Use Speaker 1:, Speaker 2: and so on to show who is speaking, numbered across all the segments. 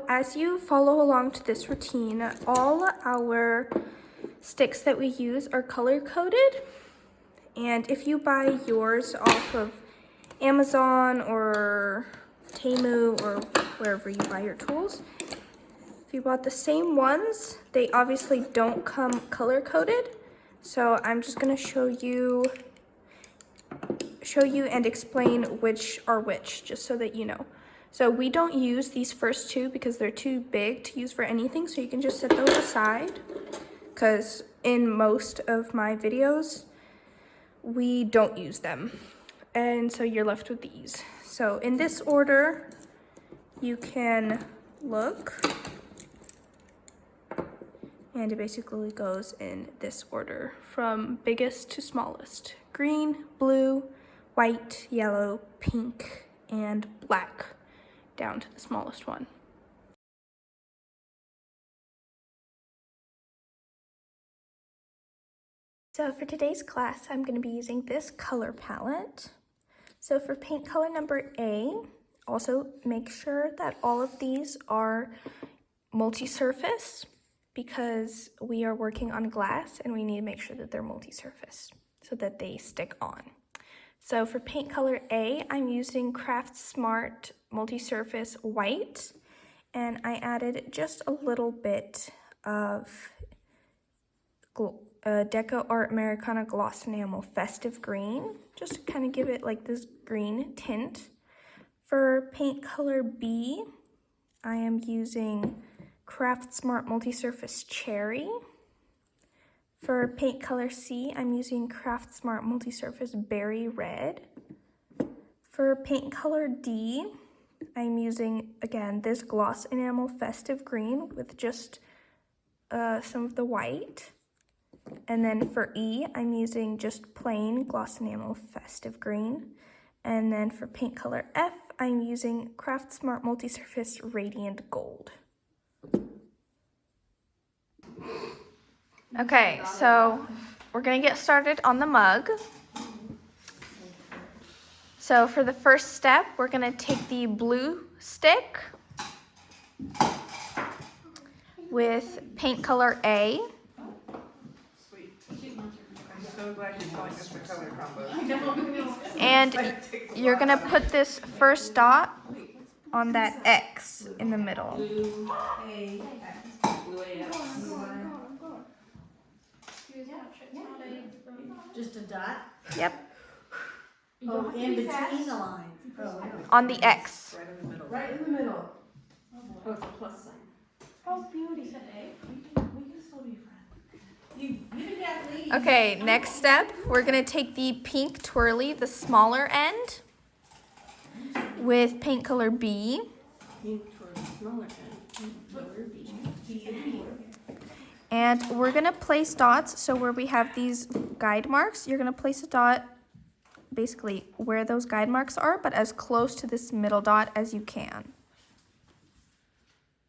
Speaker 1: So as you follow along to this routine, all our sticks that we use are color coded. And if you buy yours off of Amazon or Temu or wherever you buy your tools, if you bought the same ones, they obviously don't come color coded. So I'm just gonna show you and explain which are which, just so that you know. So we don't use these first two because they're too big to use for anything, so you can just set those aside, because in most of my videos, we don't use them. And so you're left with these. So in this order, you can look, and it basically goes in this order from biggest to smallest: green, blue, white, yellow, pink, and black, down to the smallest one. So for today's class, I'm going to be using this color palette. So for paint color number A, also make sure that all of these are multi-surface, because we are working on glass and we need to make sure that they're multi-surface so that they stick on. So for paint color A, I'm using Craft Smart Multi-Surface White, and I added just a little bit of Deco Art Americana Gloss Enamel Festive Green, just to kind of give it like this green tint. For paint color B, I am using Craft Smart Multi-Surface Cherry. For paint color C, I'm using Craft Smart Multi-Surface Berry Red. For paint color D, I'm using, again, this Gloss Enamel Festive Green with just some of the white. And then for E, I'm using just plain Gloss Enamel Festive Green. And then for paint color F, I'm using Craft Smart Multi-Surface Radiant Gold. Okay, so we're gonna get started on the mug. So for the first step, we're gonna take the blue stick with paint color A.
Speaker 2: I'm so glad you're telling us the color combos.
Speaker 1: And you're gonna put this first dot on that X in the middle.
Speaker 3: Blue A, blue AX.
Speaker 4: Just a dot?
Speaker 1: Yep,
Speaker 4: Oh, in between the lines. Oh, no.
Speaker 1: on the X.
Speaker 2: Right in the middle.
Speaker 3: Right in the middle. Oh, it's a plus sign.
Speaker 1: Oh, beauty.
Speaker 3: We can still be friends.
Speaker 4: You didn't have to leave.
Speaker 1: Okay, next step, we're gonna take the pink twirly, the smaller end, with paint color B.
Speaker 3: Pink towards the smaller end. Pink color B.
Speaker 1: And we're gonna place dots, so where we have these guide marks, you're gonna place a dot basically where those guide marks are, but as close to this middle dot as you can.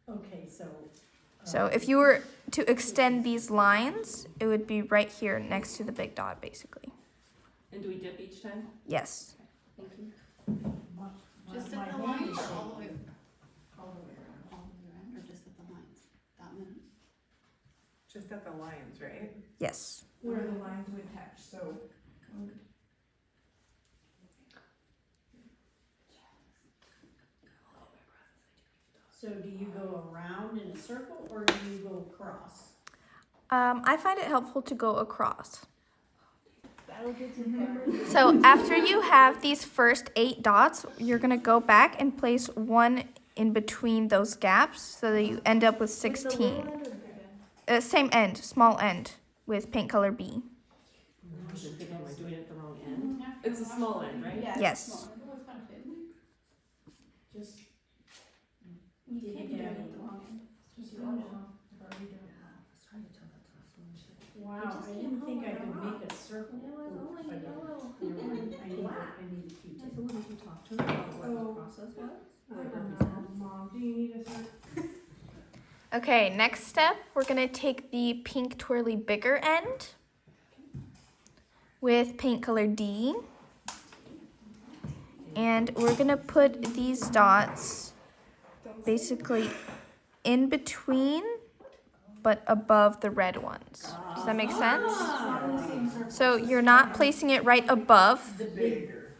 Speaker 4: Okay, so.
Speaker 1: So if you were to extend these lines, it would be right here next to the big dot, basically.
Speaker 3: And do we dip each time?
Speaker 1: Yes.
Speaker 3: Thank you.
Speaker 5: Just at the lines or all the way around? All the way around, or just at the lines? That many?
Speaker 2: Just at the lines, right?
Speaker 1: Yes.
Speaker 2: Where the lines would touch, so.
Speaker 4: So do you go around in a circle or do you go across?
Speaker 1: I find it helpful to go across. So after you have these first 8 dots, you're gonna go back and place one in between those gaps so that you end up with 16. Same end, small end, with paint color B.
Speaker 3: I was thinking, am I doing it at the wrong end? It's a small end, right?
Speaker 1: Yes.
Speaker 4: Just.
Speaker 5: You can't be doing it at the wrong end.
Speaker 4: Wow, I didn't think I could make a circle. I need a Q-tip.
Speaker 3: So when you talk to them about what the process was?
Speaker 2: Mom, do you need a cert?
Speaker 1: Okay, next step, we're gonna take the pink twirly bigger end with paint color D. And we're gonna put these dots basically in between but above the red ones. Does that make sense? So you're not placing it right above.
Speaker 3: The bigger.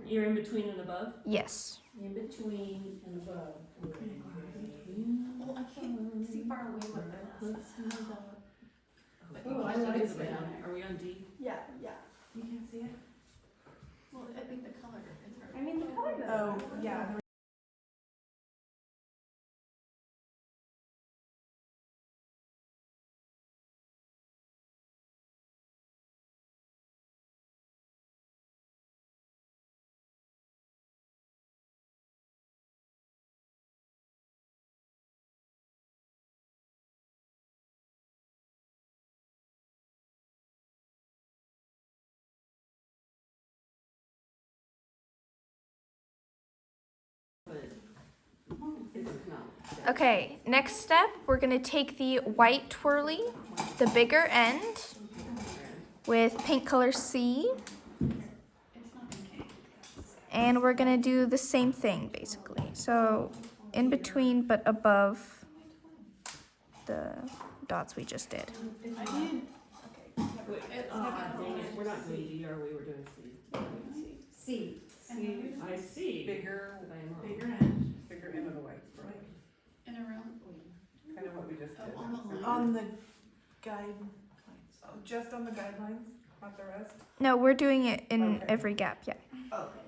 Speaker 3: You're in between and above?
Speaker 1: Yes.
Speaker 4: In between and above.
Speaker 5: Well, I can't see far away what the.
Speaker 4: Oh, I like it.
Speaker 3: Are we on D?
Speaker 2: Yeah. You can't see it?
Speaker 5: Well, I think the color is hard.
Speaker 2: I mean, the color does. Oh, yeah.
Speaker 1: Okay, next step, we're gonna take the white twirly, the bigger end, with paint color C,
Speaker 5: It's not okay.
Speaker 1: and we're gonna do the same thing basically. So in between but above the dots we just did.
Speaker 5: I did.
Speaker 3: Wait, dang it, we're not doing D, are we? We're doing C.
Speaker 4: C.
Speaker 2: See,
Speaker 3: I see.
Speaker 2: bigger,
Speaker 3: That I am wrong.
Speaker 2: bigger end of the white.
Speaker 5: And around.
Speaker 2: Kind of what we just did.
Speaker 5: Oh, on the line.
Speaker 2: On the guidelines. Oh, just on the guidelines, not the rest?
Speaker 1: No, we're doing it in
Speaker 2: Okay.
Speaker 1: every gap, yeah.
Speaker 2: Okay.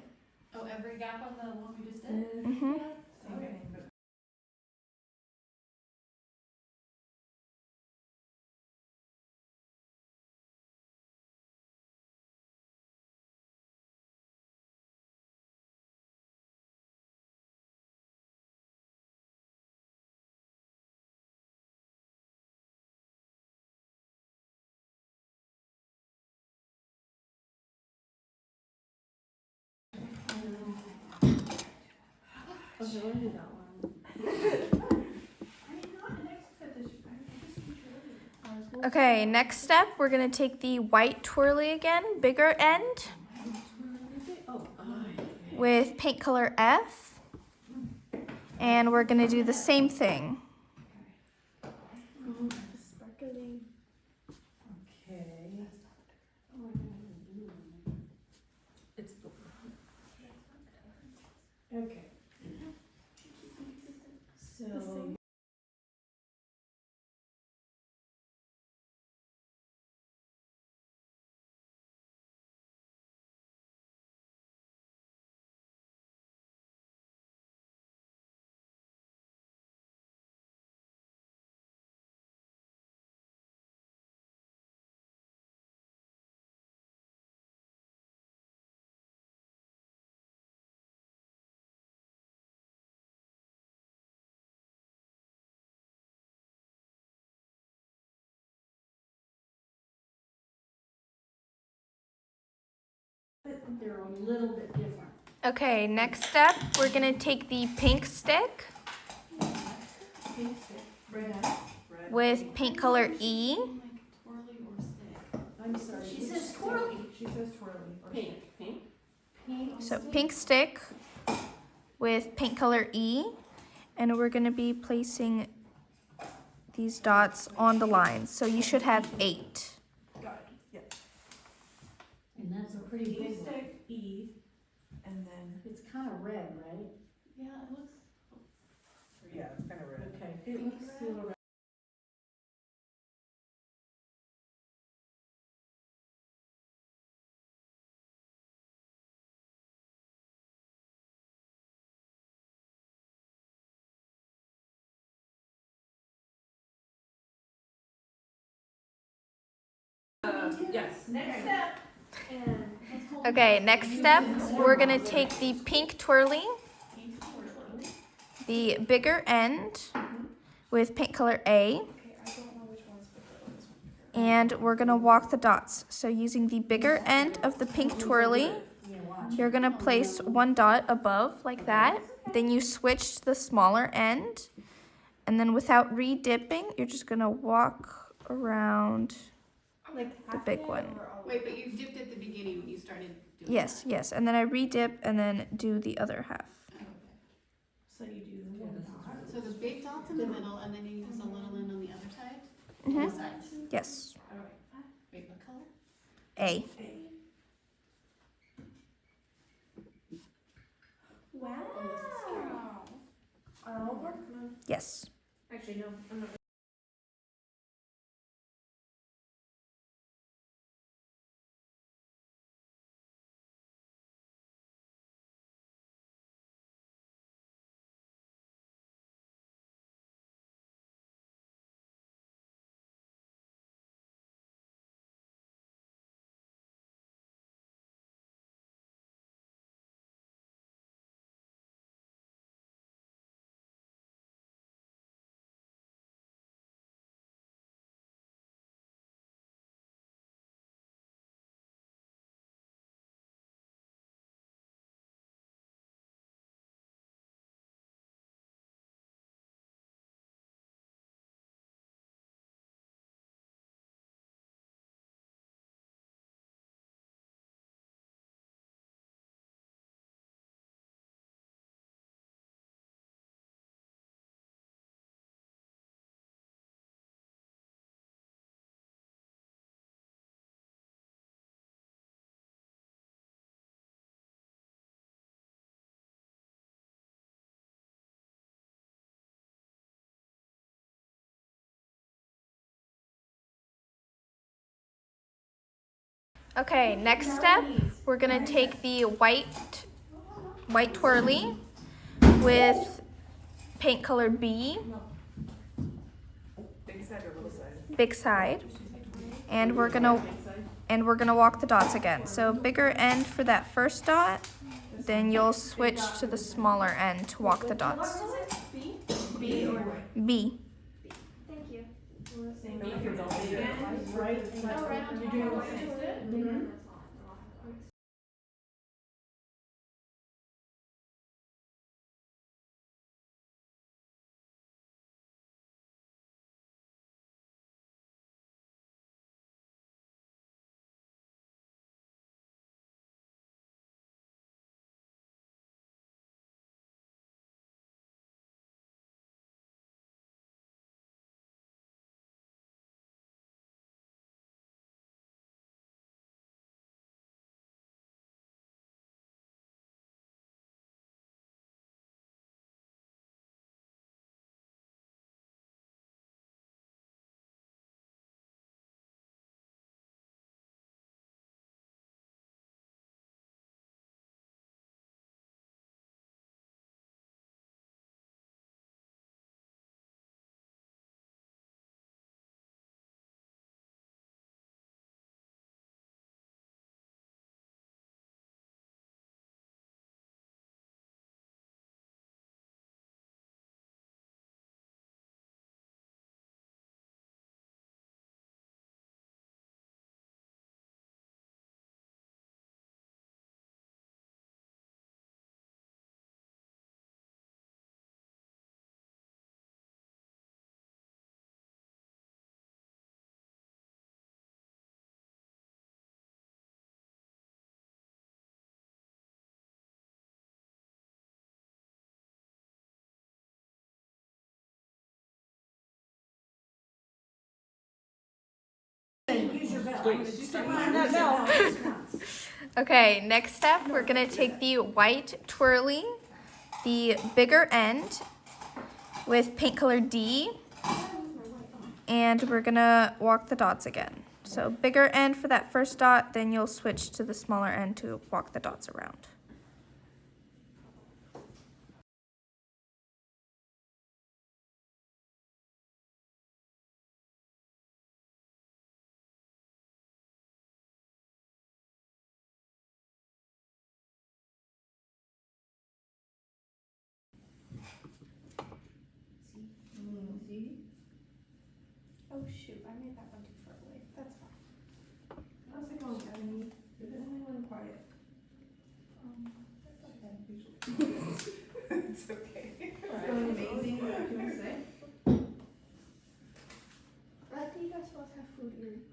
Speaker 5: Oh, every gap on the one we just did?
Speaker 1: Mm-hmm.
Speaker 2: Same thing, but
Speaker 3: Okay, we'll do that one.
Speaker 1: Okay, next step, we're gonna take the white twirly again, bigger end,
Speaker 3: Oh,
Speaker 1: with paint color F, and we're gonna do the same thing.
Speaker 4: Sparkly. Okay.
Speaker 3: it's
Speaker 4: Okay. So. They're a little bit different.
Speaker 1: Okay, next step, we're gonna take the pink stick
Speaker 2: red.
Speaker 1: with paint color E,
Speaker 5: Like twirly or stick.
Speaker 4: I'm sorry.
Speaker 5: She
Speaker 4: which
Speaker 5: says
Speaker 4: stick?
Speaker 5: twirly.
Speaker 2: She says twirly.
Speaker 3: pink, pink.
Speaker 4: Pink.
Speaker 1: so pink stick with paint color E, and we're gonna be placing these dots on the lines. So you should have 8.
Speaker 2: Got it, yeah.
Speaker 4: And that's a pretty big one.
Speaker 2: stick, E, and then,
Speaker 4: It's kind of red, right?
Speaker 5: Yeah, it looks.
Speaker 2: yeah, it's kind of red.
Speaker 4: Okay. It looks a little red.
Speaker 3: Yes.
Speaker 2: Next step.
Speaker 1: Okay, next step, we're gonna take the pink twirly, the bigger end with paint color A, and we're gonna walk the dots. So using the bigger end of the pink twirly, you're gonna place one dot above like that. Then you switch to the smaller end, and then without re-dipping, you're just gonna walk around the big one.
Speaker 5: Wait, but you dipped at the beginning when you started doing
Speaker 1: Yes, yes, and then I re-dip and then do the other half.
Speaker 5: that. Okay.
Speaker 4: So you do the one dot.
Speaker 5: So So the big dot's in the middle, and then you use a little in on the other side?
Speaker 1: Mhm.
Speaker 5: Both sides.
Speaker 1: Yes.
Speaker 5: Alright. Wait, what color?
Speaker 1: A.
Speaker 2: Wow.
Speaker 3: All over?
Speaker 1: Yes.
Speaker 3: Actually, no, I'm not.
Speaker 1: Okay, next step, we're gonna take the white twirly with paint color B,
Speaker 2: Big side or little side?
Speaker 1: big side, and we're gonna walk the dots again. So bigger end for that first dot, then you'll switch to the smaller end to walk the dots.
Speaker 3: B or
Speaker 1: B.
Speaker 4: Thank you.
Speaker 3: same
Speaker 2: Maybe we can all do it.
Speaker 3: Right.
Speaker 5: Oh, right on top.
Speaker 3: You're doing the same.
Speaker 4: Mm-hmm.
Speaker 3: Use your bell.
Speaker 2: Wait, stop using that bell.
Speaker 1: Okay, next step, we're gonna take the white twirly, the bigger end with paint color D, and we're gonna walk the dots again. So bigger end for that first dot, then you'll switch to the smaller end to walk the dots around.
Speaker 4: Oh shoot, I made that one too far away. That's fine.
Speaker 3: How's it going, Ebony? You're the only one quiet.
Speaker 2: It's okay.
Speaker 3: It's going amazing, what can I say?
Speaker 4: I think you guys both have food earrings.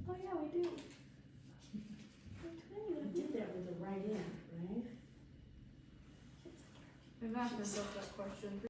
Speaker 4: Oh yeah, we do.
Speaker 3: You did that with the right end, right?
Speaker 2: I've asked myself that question.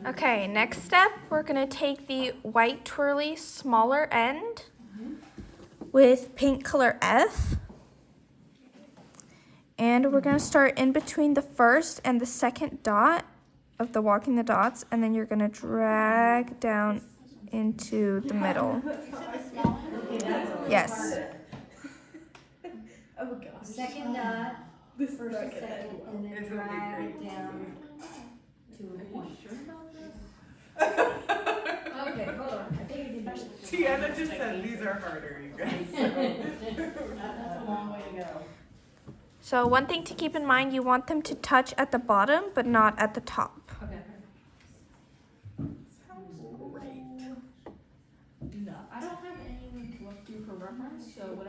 Speaker 1: Okay, next step, we're gonna take the white twirly smaller end with paint color F. And we're gonna start in between the first and the second dot of the walking the dots, and then you're gonna drag down into the middle.
Speaker 5: You said the small one?
Speaker 1: Yes.
Speaker 2: Oh gosh.
Speaker 4: Second dot,
Speaker 2: This is
Speaker 4: first
Speaker 2: not
Speaker 4: and
Speaker 2: gonna
Speaker 4: second,
Speaker 2: end well.
Speaker 4: and then
Speaker 2: It's gonna be
Speaker 4: drag
Speaker 2: great.
Speaker 4: it down to a point. Okay, hold on, I think you can do it.
Speaker 2: Tiana just said these are harder, you guys.
Speaker 3: That's a long way to go.
Speaker 1: So one thing to keep in mind, you want them to touch at the bottom, but not at the top.
Speaker 3: Okay.
Speaker 2: Sounds great.
Speaker 3: No, I don't have anything to look through for reference, so what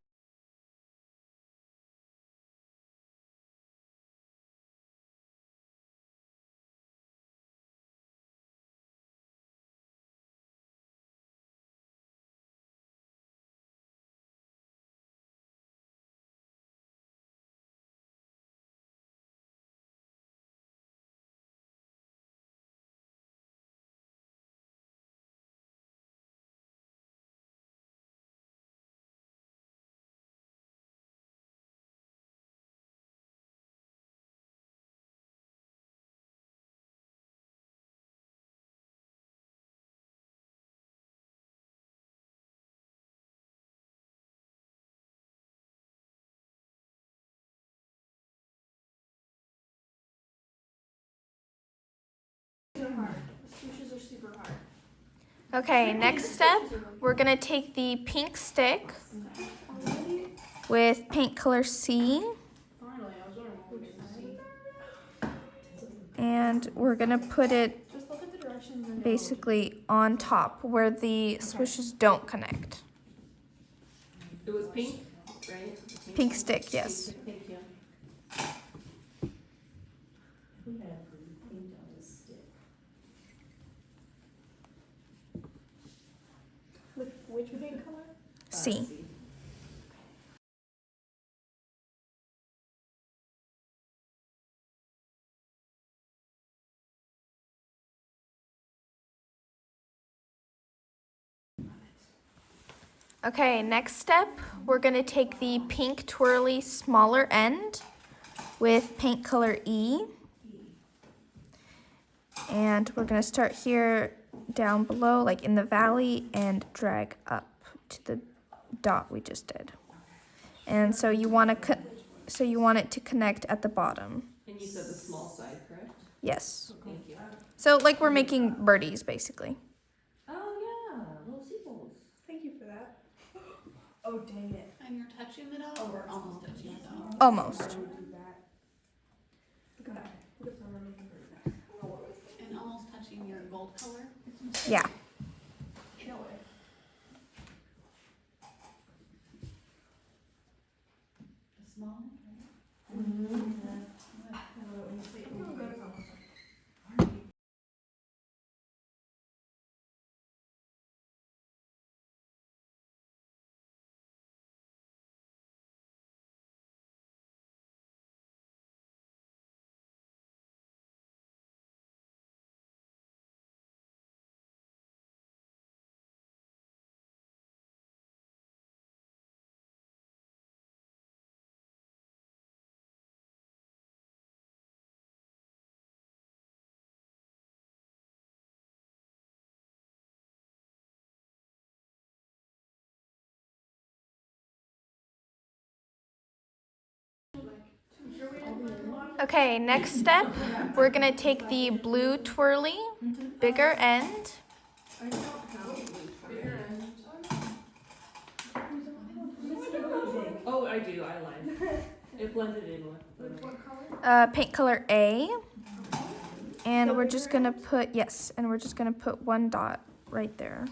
Speaker 5: Swooshes are super hard.
Speaker 1: Okay, next step, we're gonna take the pink stick with paint color C,
Speaker 3: finally, I was wondering what we were gonna see.
Speaker 1: and we're gonna put it
Speaker 5: Just look at the directions and
Speaker 1: basically on top where the swishes don't connect.
Speaker 3: It was pink, right?
Speaker 1: Pink stick, yes.
Speaker 3: Thank you.
Speaker 4: We have paint on this stick.
Speaker 5: which paint color?
Speaker 1: C. Okay, next step, we're gonna take the pink twirly smaller end with paint color E. And we're gonna start here down below, like in the valley, and drag up to the dot we just did. And so you want it to connect at the bottom.
Speaker 3: And you said the small side, correct?
Speaker 1: Yes.
Speaker 3: Thank you.
Speaker 1: So like we're making birdies basically.
Speaker 3: Oh, yeah, little seagulls.
Speaker 2: Thank you for that. Oh, dang it.
Speaker 5: And you're touching the dot or almost touching the dot?
Speaker 1: Almost.
Speaker 2: Do that. Look at that. Look at someone making bird.
Speaker 5: And almost touching your gold color?
Speaker 1: Yeah.
Speaker 2: No way.
Speaker 5: The small one?
Speaker 1: Okay, next step, we're gonna take the blue twirly, bigger end,
Speaker 3: Oh, I do, I lied. It blended in with
Speaker 1: paint color A. And we're just gonna put, yes, and we're just gonna put one dot right there.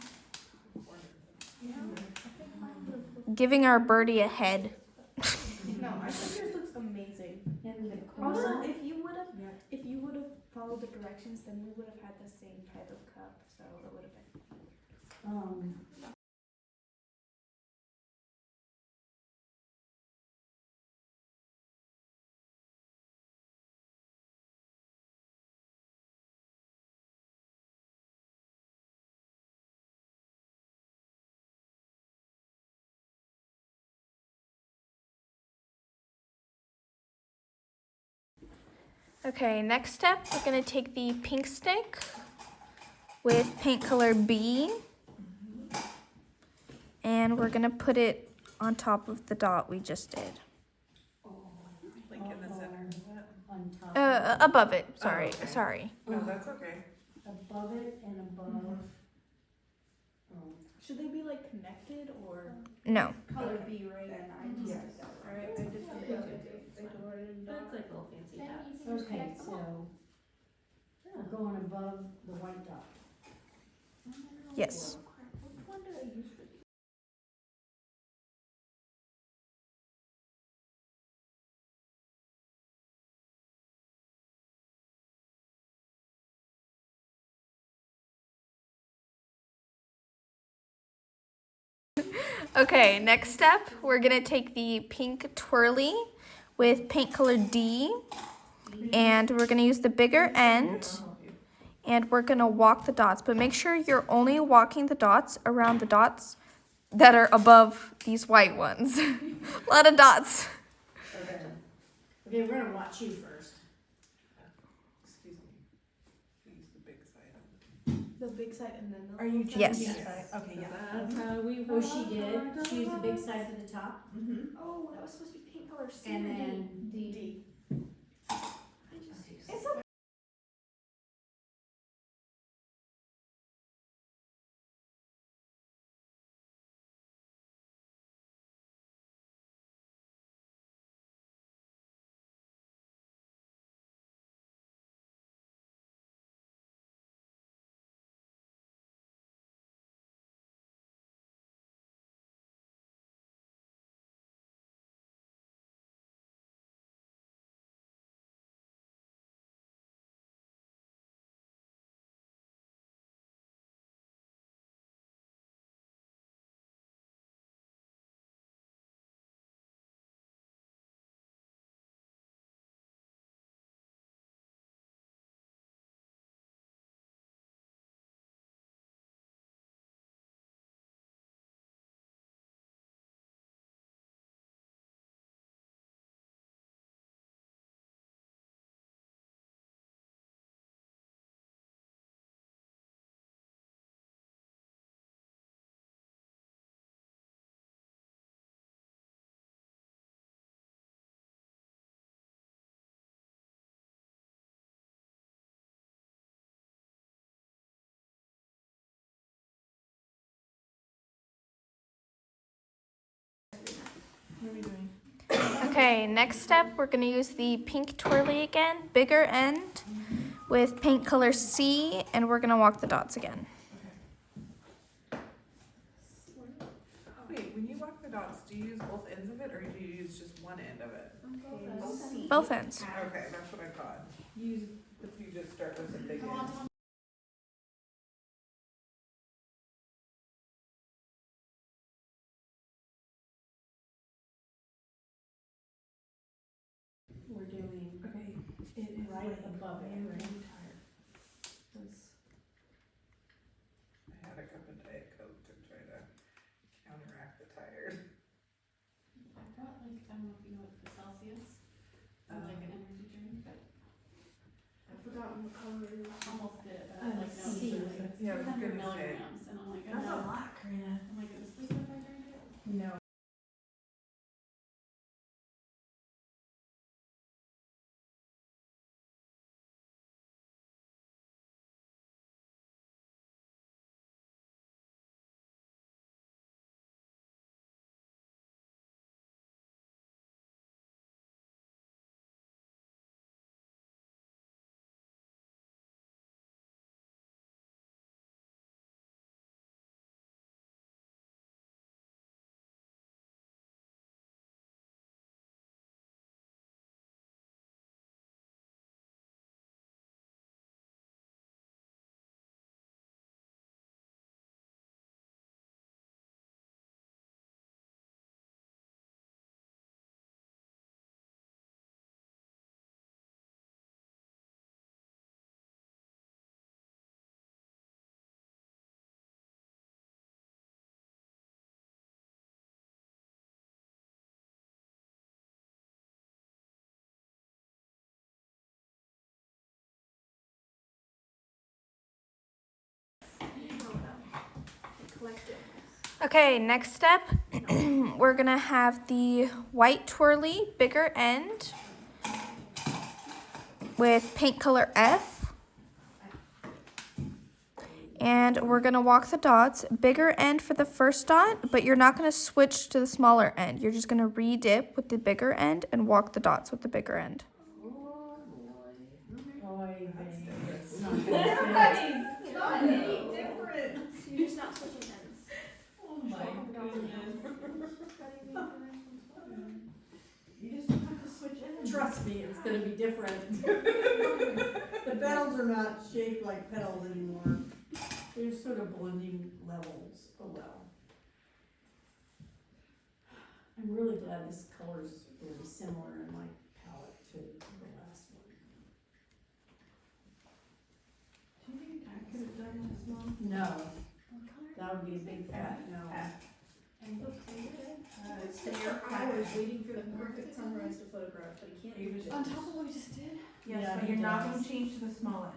Speaker 1: Giving our birdie a head.
Speaker 2: No, I think yours looks amazing.
Speaker 4: And the
Speaker 2: Also,
Speaker 4: corner.
Speaker 2: if you would have followed the directions, then we would have had the same type of cup, so it would have been.
Speaker 1: Okay, next step, we're gonna take the pink stick with paint color B, and we're gonna put it on top of the dot we just did.
Speaker 3: Like in the center of it.
Speaker 4: On top
Speaker 1: Above it, sorry,
Speaker 3: okay.
Speaker 1: sorry.
Speaker 3: No, that's okay.
Speaker 4: above it and above. Oh,
Speaker 2: Should they be like connected or
Speaker 1: No.
Speaker 2: color B, right? And I just
Speaker 3: Yes.
Speaker 2: did that. Alright, I did the
Speaker 3: Yeah.
Speaker 5: That's like little fancy
Speaker 6: Then
Speaker 5: hats.
Speaker 6: you can just
Speaker 4: okay,
Speaker 6: connect them all.
Speaker 4: so we're going above the white dot.
Speaker 1: Yes.
Speaker 2: Which one did I use for these?
Speaker 1: Okay, next step, we're gonna take the pink twirly with paint color D, and we're gonna use the bigger end, and we're gonna walk the dots, but make sure you're only walking the dots around the dots that are above these white ones. A lot of dots.
Speaker 3: Okay.
Speaker 4: Okay, we're gonna watch you first.
Speaker 3: Excuse me. Use the big side.
Speaker 2: The big side and then the
Speaker 3: Are you
Speaker 2: little
Speaker 1: Yes.
Speaker 2: side? Okay, yeah.
Speaker 5: That's how we
Speaker 4: Oh, she did. She used the big side for the top,
Speaker 3: Mm-hmm.
Speaker 2: Oh, that was supposed to be paint color C
Speaker 4: and
Speaker 2: or D?
Speaker 4: then
Speaker 2: D. I just used
Speaker 1: It's
Speaker 2: okay.
Speaker 3: What are we doing?
Speaker 1: Okay, next step, we're gonna use the pink twirly again, bigger end, with paint color C, and we're gonna walk the dots again.
Speaker 3: Wait, when you walk the dots, do you use both ends of it or do you use just one end of it?
Speaker 2: C.
Speaker 1: Both ends.
Speaker 3: Okay, that's what I thought. Use, if you just start with the big end.
Speaker 4: we're doing
Speaker 3: Okay, it is
Speaker 4: right
Speaker 3: like
Speaker 4: above it,
Speaker 3: really
Speaker 4: right?
Speaker 3: tired. 'Cause I had a cup of Diet Coke to try to counteract the tired.
Speaker 5: I brought like, I don't know if you know what the Celsius, like an energy drink, but
Speaker 2: I've forgotten what color it is.
Speaker 5: almost did it, but
Speaker 3: Oh,
Speaker 5: I was like, no,
Speaker 3: C.
Speaker 5: it's like
Speaker 3: Yeah, I was
Speaker 5: 200
Speaker 3: gonna say.
Speaker 5: milligrams, and I'm like, I
Speaker 3: That's a
Speaker 5: know,
Speaker 3: lot, Karina.
Speaker 5: I'm like, it was sleep if I drink it.
Speaker 3: No,
Speaker 1: Okay, next step, we're gonna have the white twirly, bigger end with paint color F. And we're gonna walk the dots, bigger end for the first dot, but you're not gonna switch to the smaller end. You're just gonna re-dip with the bigger end and walk the dots with the bigger end.
Speaker 4: Boy, baby, it's not
Speaker 2: It's not any different.
Speaker 5: You're just not switching ends.
Speaker 3: Oh my goodness.
Speaker 4: You just don't have to switch ends.
Speaker 3: Trust me, it's gonna be different.
Speaker 6: The petals are not shaped like petals anymore.
Speaker 4: They're sort of blending levels. Oh well. I'm really glad this color's very similar in my palette to the last one.
Speaker 2: Do you think I could have done this, Mom?
Speaker 4: No,
Speaker 5: What color?
Speaker 4: that would be a big fat no.
Speaker 5: And look, I
Speaker 3: Spend your hours waiting for the perfect sunrise to photograph, but you can't do it.
Speaker 5: on top of what we just did.
Speaker 2: Yes,
Speaker 4: Yeah,
Speaker 2: but
Speaker 4: he
Speaker 2: you're not
Speaker 4: does.
Speaker 2: going to change to the small end.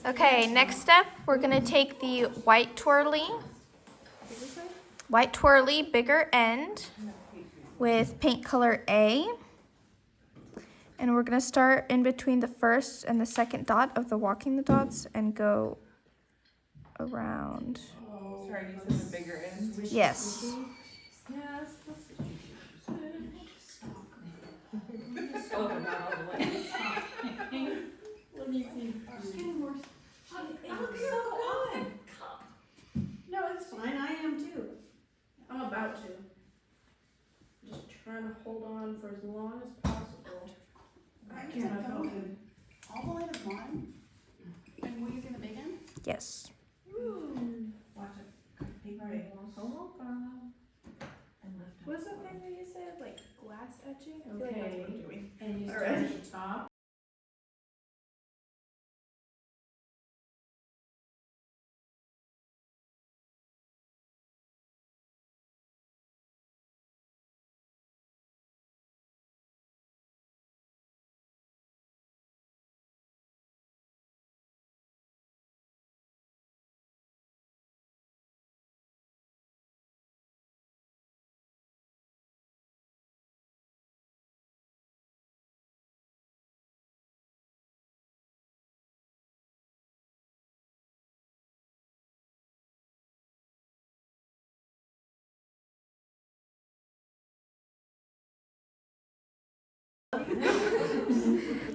Speaker 1: Okay, next step, we're gonna take the white twirly, bigger end with paint color A. And we're gonna start in between the first and the second dot of the walking the dots and go around.
Speaker 2: Sorry, you said the bigger end.
Speaker 1: Yes.
Speaker 2: Yes.
Speaker 3: Oh, not all the way.
Speaker 4: Let me see.
Speaker 5: Just getting more.
Speaker 4: It looks so good. No, it's fine, I am too.
Speaker 3: I'm about to. Just trying to hold on for as long as possible.
Speaker 6: I can't go good.
Speaker 5: All the way to one? And we're using the big end?
Speaker 1: Yes.
Speaker 6: Watch it. Paper
Speaker 2: Right.
Speaker 3: Hold on.
Speaker 6: and left.
Speaker 2: What is that thing that you said? Like glass etching? I feel like that's
Speaker 3: Okay.
Speaker 2: what we're doing.
Speaker 3: And you
Speaker 2: All
Speaker 3: start
Speaker 2: right.
Speaker 3: at the top.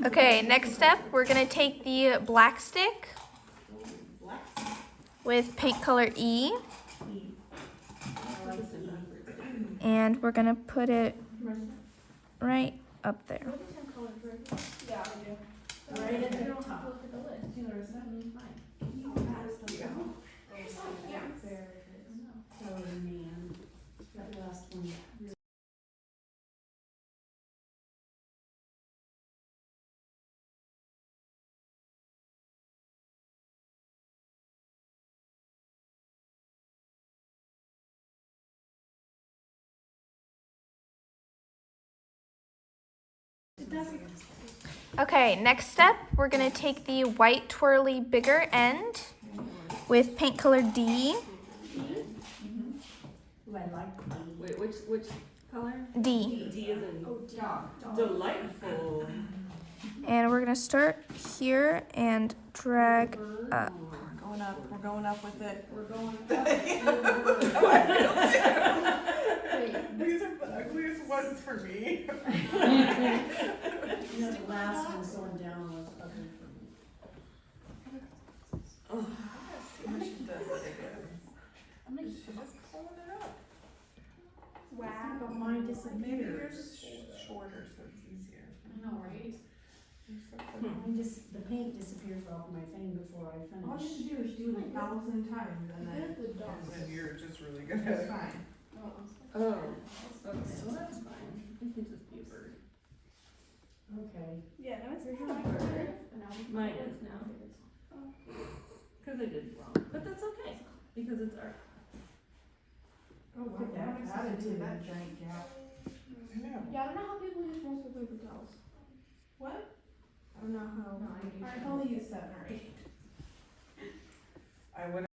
Speaker 1: Okay, next step, we're gonna take the black stick with paint color E, and we're gonna put it right up there.
Speaker 2: Yeah, I do.
Speaker 4: Right at the
Speaker 5: You don't have
Speaker 4: top.
Speaker 5: to look at the list.
Speaker 2: You know, is that
Speaker 4: Can you pass those out?
Speaker 2: yeah.
Speaker 4: Oh man, that last one.
Speaker 1: Okay, next step, we're gonna take the white twirly bigger end with paint color D,
Speaker 4: Ooh, I like the.
Speaker 3: Wait, which color?
Speaker 1: D.
Speaker 3: D is in delightful.
Speaker 1: And we're gonna start here and drag up.
Speaker 6: going up. We're going up with it.
Speaker 4: We're going up.
Speaker 7: These are the ugliest ones for me.
Speaker 4: You know, the last one going down was ugly for me.
Speaker 7: See how she does it again. She's just pulling it up.
Speaker 2: Wow.
Speaker 4: But mine
Speaker 7: Maybe
Speaker 4: disappears.
Speaker 7: yours is shorter, so it's easier.
Speaker 5: I know, right?
Speaker 7: You're so funny.
Speaker 4: Mine just, the paint disappears off my thing before I
Speaker 6: All you
Speaker 4: finish.
Speaker 6: have to do is do it 1,000 times and then
Speaker 3: The dots.
Speaker 7: And then you're just really good at
Speaker 6: it's
Speaker 7: it.
Speaker 6: fine.
Speaker 3: Oh.
Speaker 7: Oh.
Speaker 4: So that's fine. It can just be a bird. Okay.
Speaker 2: Yeah, no, it's
Speaker 3: Here's your
Speaker 2: not
Speaker 3: marker.
Speaker 2: good.
Speaker 3: And now we-
Speaker 8: Mine is now. Because I did it wrong. But that's okay, because it's art.
Speaker 6: Oh, wow,
Speaker 4: Look at that
Speaker 6: that makes
Speaker 4: attitude.
Speaker 6: that giant gap.
Speaker 7: I know.
Speaker 3: Yeah, I don't know how people use multiple paper towels.
Speaker 2: What?
Speaker 3: I don't know how.
Speaker 5: No, I use
Speaker 2: I've only used 7 or 8.
Speaker 7: I would.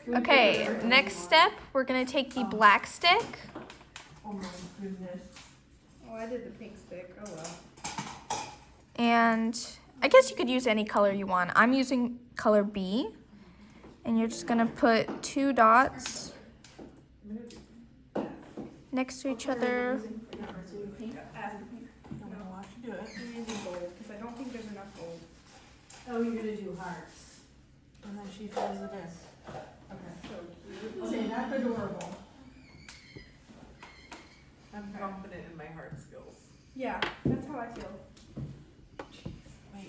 Speaker 1: Okay, next step, we're gonna take the black stick.
Speaker 6: Oh my goodness.
Speaker 3: Oh, I did the pink stick. Oh well.
Speaker 1: And I guess you could use any color you want. I'm using color B. And you're just gonna put 2 dots next to each other.
Speaker 3: Pink. Add the pink.
Speaker 6: I'm gonna watch you do it.
Speaker 3: I'm using gold because I don't think there's enough gold.
Speaker 4: Oh, you're gonna do hearts.
Speaker 6: And then she fills it in.
Speaker 3: So cute.
Speaker 6: Say, that's adorable.
Speaker 7: I'm confident in my heart skills.
Speaker 3: Yeah, that's how I feel.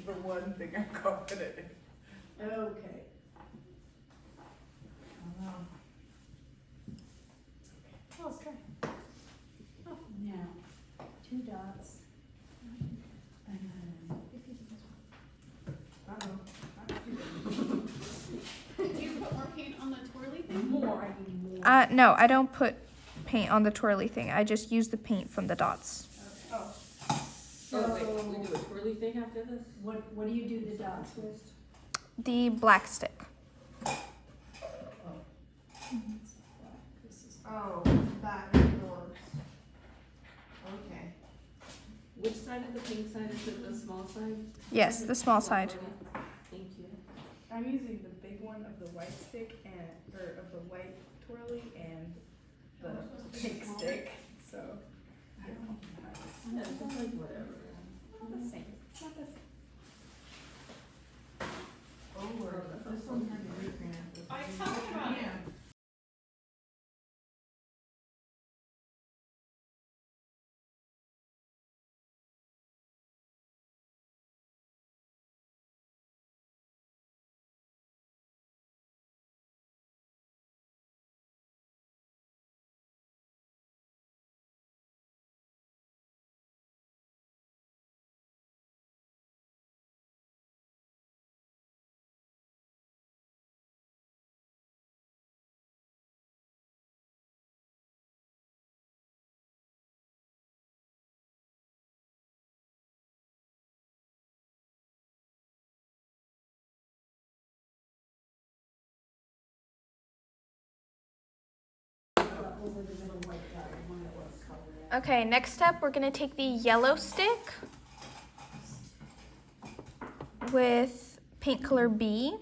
Speaker 7: The one thing I'm confident in.
Speaker 4: Okay.
Speaker 6: I know.
Speaker 3: Oh, let's try.
Speaker 4: Now, 2 dots. And then,
Speaker 5: Did you put more paint on the twirly thing?
Speaker 4: more, I need more.
Speaker 1: No, I don't put paint on the twirly thing. I just use the paint from the dots.
Speaker 3: Oh,
Speaker 8: Oh, wait, we do a twirly thing after this?
Speaker 4: What do you do the dots with?
Speaker 1: The black stick.
Speaker 4: This is
Speaker 6: Oh, that works. Okay.
Speaker 8: Which side of the pink side is it, the small side?
Speaker 1: Yes, the small side.
Speaker 8: Thank you.
Speaker 3: I'm using the big one of the white stick or of the white twirly and the pink stick. So.
Speaker 8: Yeah, it's like whatever.
Speaker 3: Not the same. It's not the same.
Speaker 6: Oh, this one's kind of weird, man.
Speaker 5: I talked about it.
Speaker 6: Yeah.
Speaker 4: over the middle white dot. I wonder what color that.
Speaker 1: Okay, next step, we're gonna take the yellow stick with paint color B.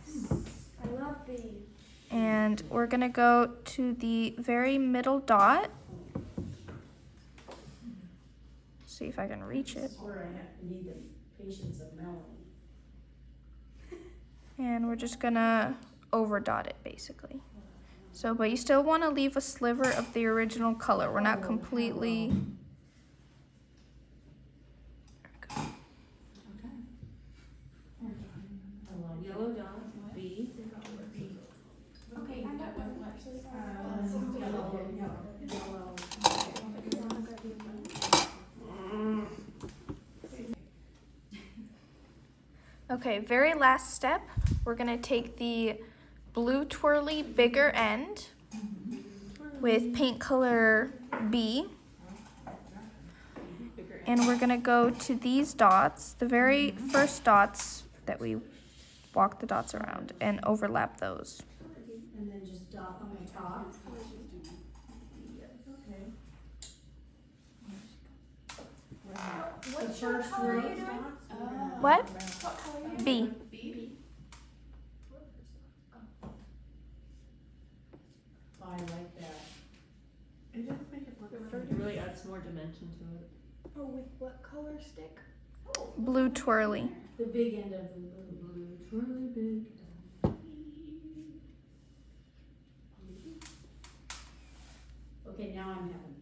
Speaker 3: I love these.
Speaker 1: And we're gonna go to the very middle dot. See if I can reach
Speaker 4: This
Speaker 1: it.
Speaker 4: is where I need the patience of Melanie.
Speaker 1: And we're just gonna over dot it basically. So, but you still wanna leave a sliver of the original color. We're not completely Okay, very last step, we're gonna take the blue twirly bigger end with paint color B, and we're gonna go to these dots, the very first dots that we walk the dots around, and overlap those.
Speaker 4: And then just dot on the top. Okay. The first row.
Speaker 1: What?
Speaker 5: What color are you
Speaker 1: B.
Speaker 5: doing? B?
Speaker 4: I like that.
Speaker 3: It does make it look
Speaker 8: It
Speaker 3: pretty.
Speaker 8: really adds more dimension to it.
Speaker 2: Oh, with what color stick?
Speaker 1: Blue twirly.
Speaker 4: The big end of the blue.
Speaker 8: Blue, really big.
Speaker 4: Okay, now I'm having